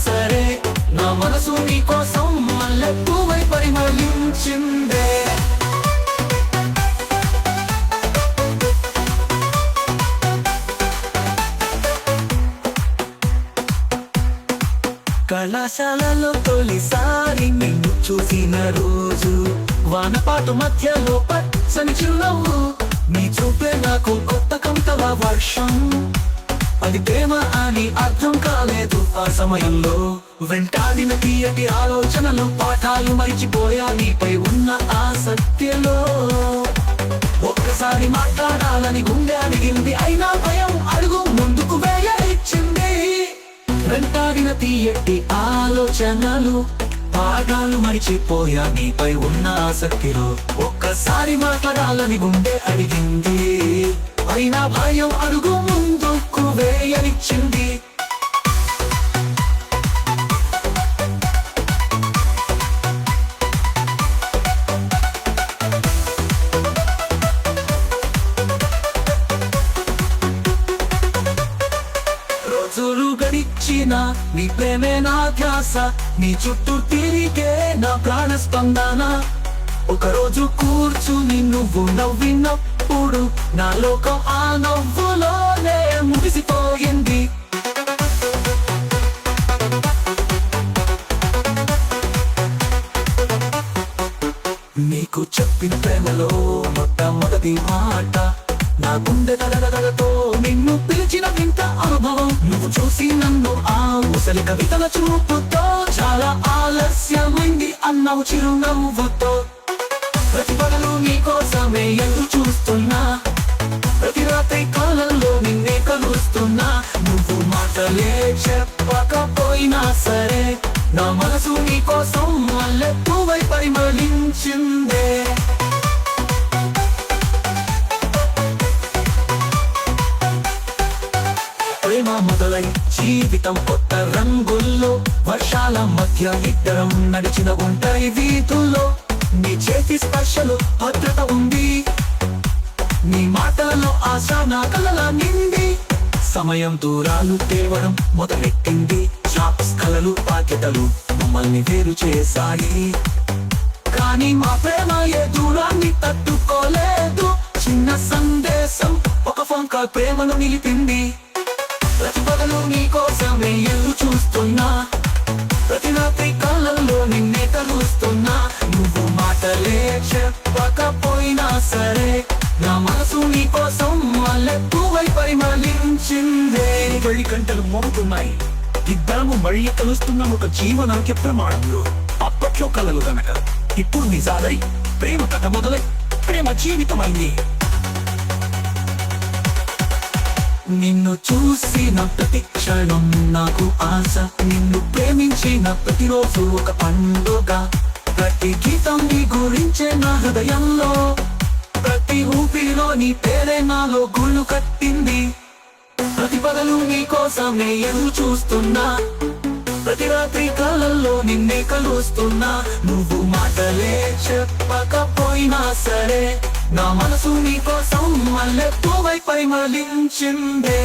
సరే, నా మనసు నీ కోసం మల్లెపువ్వై పరిమళించిందే. కళాశాలలో తొలిసారి నిన్ను చూసిన రోజు, వానపాటు మధ్యలో పచ్చని చిరునవ్వు, నీ చూపే నాకు కొత్త కవితల వర్షం. అది ప్రేమ అని అర్థం కాలేదు ఆ సమయంలో, వెంటాడిన తీయటి ఆలోచనలు పాఠాలు మరిచిపోయా నీపై ఉన్న ఆసక్తిలో. ఒక్కసారి మాట్లాడాలని గుండె అడిగింది, అయినా భయం అడుగు ముందుకు వేయనిచ్చింది. వెంటాడిన తీయటి ఆలోచనలు పాఠాలు మరిచిపోయా నీపై ఉన్న ఆసక్తిలో. ఒక్కసారి మాట్లాడాలని గుండె అడిగింది, అయినా భయం అడుగు ముందుకు వేయనిచ్చింది. రోజులు గడిచిన నీ ప్రేమే నా ధ్యాస, నీ చుట్టూ తిరిగే నా ప్రాణ స్పందన. ఒకరోజు కూర్చుని నువ్వు నవ్వినప్పుడు నా లోకం ఆ నవ్వులోనే ముగిసిపోయింది. నీకు చెప్పిన ప్రేమలో మొట్టమొదటి మాట, నా గుండె దడదడతో నిన్ను పిలిచిన వింత అనుభవం. నువ్వు చూసి నన్ను ఆ ముసలి కవితల చూపుతో, చాలా ఆలస్యమైంది అన్నావు చిరునవ్వుతో. ప్రతి పగలు నీ కోసమే ఎదురు చూస్తున్నా, ప్రతి రాత్రి కాలంలో నిన్నే కలుస్తున్నా. నువ్వు మాటలే చెప్పకపోయినా సరే, నా మనసు నీ కోసం మల్లెపువ్వై పరిమళించిందే. ప్రేమ మొదలై జీవితం కొత్త రంగుల్లో, వర్షాల మధ్య ఇద్దరం నడిచిన ఒంటరి వీధుల్లో. నీ చేతి స్పర్శలో భద్రత ఉంది, నీ మాటలలో ఆశ నా కలల నిండి. సమయం దూరాలు తేవడం మొదలెట్టింది, షాప్స్ కలలు బాధ్యతలు మమ్మల్ని వేరు చేశాయి. కానీ మా ప్రేమ ఏ దూరాన్ని తట్టుకోలేదు, చిన్న సందేశం ఒక ఫోన్ కాల్ ప్రేమను నిలిపింది. ప్రతి పగలు నీ కోసమే ఎదురు చూస్తున్నా, ప్రతి రాత్రి కాలంలో నిన్నే కలుస్తున్నా. నువ్వు మాటలే చెప్పకపోయినా సరే, నా మనసు నీ కోసం మల్లెపువ్వై పరిమళించిందే. వెళ్లి గంటలు మోగుతున్నాయి, ఇద్దరము మళ్ళీ కలుస్తున్నాం ఒక జీవనానికి ప్రమాణంలో. అప్పట్లో కలలు గనక ఇప్పుడు నిజాలై, ప్రేమ కథ మొదలై ప్రేమ జీవితమైంది. నిన్ను చూసిన ప్రతి క్షణం నాకు ఆశ, నిన్ను ప్రేమించిన ప్రతిరోజు ఒక పండుగ. ప్రతి గీతం నీ గురించే నా హృదయంలో, ప్రతి ఊపిరిలో నీ పేరే నాలో గుళ్ళు కట్టింది. ప్రతి పగలు నీ కోసమే ఎదురు చూస్తున్నా, ప్రతి రాత్రి కలల్లో నిన్నే కలుస్తున్నా. నువ్వు మాటలే చెప్పకపోయినా సరే, నా మనసు నీ కోసం మల్లెపువ్వై పరిమళించిందే.